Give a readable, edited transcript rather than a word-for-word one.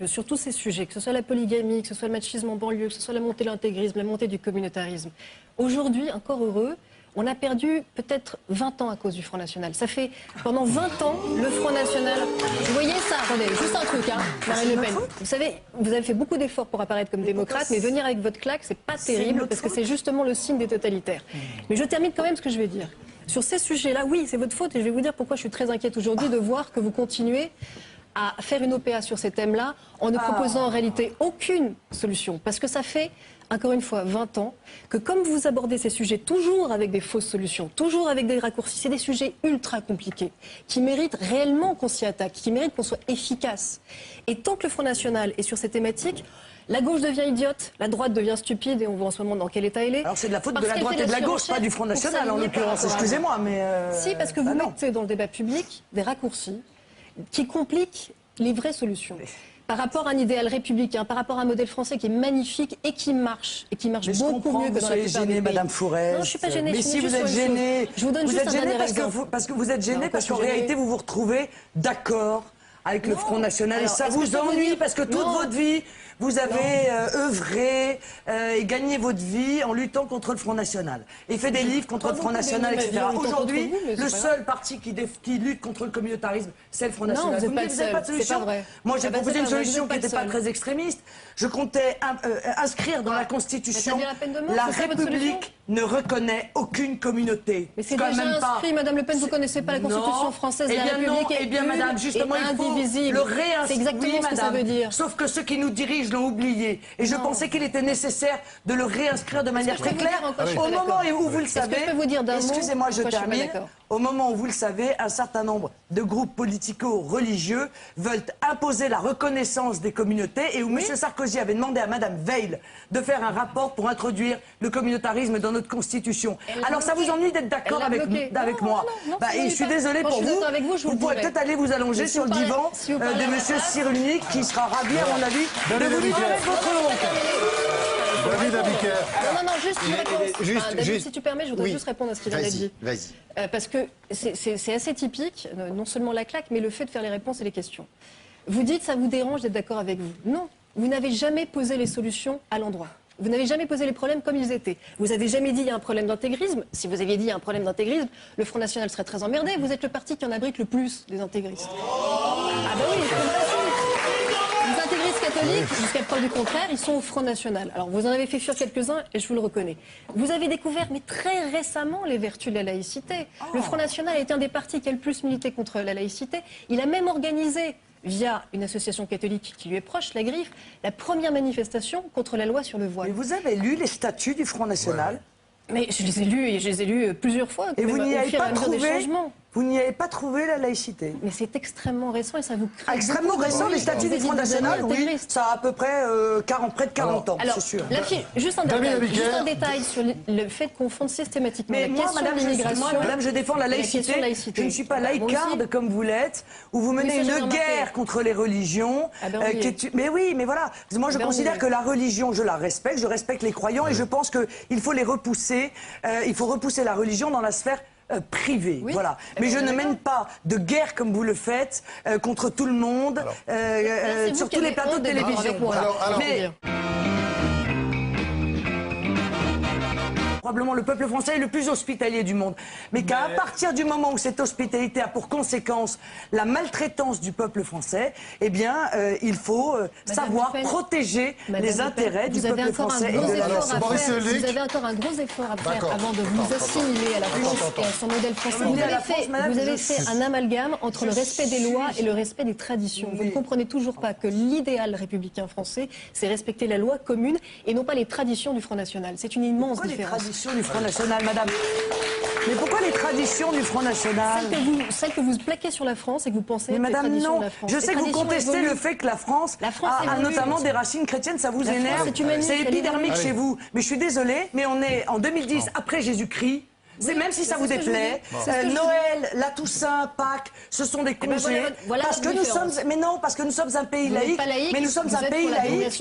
Sur tous ces sujets, que ce soit la polygamie, que ce soit le machisme en banlieue, que ce soit la montée de l'intégrisme, la montée du communautarisme. Aujourd'hui, encore heureux, on a perdu peut-être 20 ans à cause du Front National. Ça fait pendant 20 ans, le Front National... Vous voyez ça, attendez, juste un truc, Marine Le Pen. Vous savez, vous avez fait beaucoup d'efforts pour apparaître comme démocrate, mais venir avec votre claque, c'est pas terrible, parce que c'est justement le signe des totalitaires. Mais je termine quand même ce que je vais dire. Sur ces sujets-là, oui, c'est votre faute, et je vais vous dire pourquoi je suis très inquiète aujourd'hui de voir que vous continuez à faire une OPA sur ces thèmes-là en ne proposant en réalité aucune solution. Parce que ça fait, encore une fois, 20 ans que comme vous abordez ces sujets toujours avec des fausses solutions, toujours avec des raccourcis, c'est des sujets ultra compliqués qui méritent réellement qu'on s'y attaque, qui méritent qu'on soit efficace. Et tant que le Front National est sur ces thématiques, la gauche devient idiote, la droite devient stupide et on voit en ce moment dans quel état elle est. Alors c'est de la faute de la droite et de la gauche, pas du Front National en l'occurrence, excusez-moi, mais... Si, parce que vous mettez dans le débat public des raccourcis qui complique les vraies solutions. Par rapport à un idéal républicain, par rapport à un modèle français qui est magnifique et qui marche beaucoup mieux que dans la plupart des pays. Gênée, Madame Fourès. Non, je ne suis pas gênée. Mais si vous êtes gênée, je vous donne juste un dernier exemple. Parce que vous êtes gênée parce qu'en réalité vous vous retrouvez d'accord avec le Front National et ça vous ennuie parce que toute votre vie vous avez œuvré et gagné votre vie en luttant contre le Front National et fait des livres contre le Front National, etc. Aujourd'hui, le seul parti qui lutte contre le communautarisme, c'est le Front National. Vous n'avez pas de solution. Moi, j'ai proposé une solution qui n'était pas très extrémiste. Je comptais inscrire dans la Constitution la République ne reconnaît aucune communauté. Mais c'est déjà inscrit, Madame Le Pen, vous ne connaissez pas la Constitution française, la République est une Madame, justement, il faut le réinscrire. C'est exactement ce que ça veut dire. Sauf que ceux qui nous dirigent l'ont oublié. Et je pensais qu'il était nécessaire de le réinscrire de manière très claire. Au moment où vous le savez, excusez-moi, je termine. Au moment où vous le savez, un certain nombre de groupes politico-religieux veulent imposer la reconnaissance des communautés et où M. Sarkozy avait demandé à Mme Veil de faire un rapport pour introduire le communautarisme dans notre Constitution. Alors ça vous ennuie d'être d'accord avec moi? Je suis désolée pour vous. Vous pourrez peut-être aller vous allonger sur le divan de M. Cyrulnik qui sera ravi, à mon avis, de vous livrer avec votre oncle. David Abiker. Non, juste une réponse. David, si tu permets, je voudrais juste répondre à ce qu'il a dit. Vas-y. Parce que c'est assez typique, non seulement la claque, mais le fait de faire les réponses et les questions. Vous dites ça vous dérange d'être d'accord avec vous. Non, vous n'avez jamais posé les solutions à l'endroit. Vous n'avez jamais posé les problèmes comme ils étaient. Vous avez jamais dit il y a un problème d'intégrisme. Si vous aviez dit il y a un problème d'intégrisme, le Front National serait très emmerdé. Vous êtes le parti qui en abrite le plus des intégristes. Ah ben oui, les intégristes catholiques, jusqu'à preuve du contraire, ils sont au Front National. Alors vous en avez fait fuir quelques-uns et je vous le reconnais. Vous avez découvert, mais très récemment, les vertus de la laïcité. Le Front National est un des partis qui a le plus milité contre la laïcité. Il a même organisé, via une association catholique qui lui est proche, la Griffe, la première manifestation contre la loi sur le voile. Mais vous avez lu les statuts du Front National? Mais je les ai lus et je les ai lus plusieurs fois. Et vous n'y avez pas trouvé des changements. Vous n'y avez pas trouvé la laïcité? Mais c'est extrêmement récent et ça vous crée. Extrêmement récent, les statuts du Front National, oui, ça a à peu près près de 40 ans, c'est sûr. Juste un détail sur le fait de confondre systématiquement la question de l'immigration. Madame, je défends la laïcité. Je ne suis pas laïcarde comme vous l'êtes, où vous menez une guerre contre les religions. Mais oui, mais voilà. Moi, je considère que la religion, je la respecte, je respecte les croyants et je pense qu'il faut les repousser. Il faut repousser la religion dans la sphère privée, voilà. Mais je ne mène pas de guerre comme vous le faites contre tout le monde, sur tous les plateaux de télévision. Probablement le peuple français est le plus hospitalier du monde. Mais qu'à partir du moment où cette hospitalité a pour conséquence la maltraitance du peuple français, eh bien, il faut savoir protéger les intérêts du peuple français et de la nation. Vous avez encore un gros effort à faire avant de vous assimiler à la France et à son modèle français. Vous avez fait un amalgame entre le respect des lois et le respect des traditions. Vous ne comprenez toujours pas que l'idéal républicain français, c'est respecter la loi commune et non pas les traditions du Front National. C'est une immense différence. Du Front National, madame. Mais pourquoi les traditions du Front National? Celles que vous plaquez sur la France et que vous pensez être madame, les traditions non. de la France. Je sais que vous contestez le fait que la France a notamment des racines chrétiennes, ça vous énerve. C'est épidermique chez vous. Mais je suis désolée, mais on est en 2010, après Jésus-Christ. C'est même si ça vous déplaît, Noël, la Toussaint, Pâques, ce sont des congés. Parce que nous sommes, mais non, parce que nous sommes un pays laïque. Mais nous sommes un pays laïque.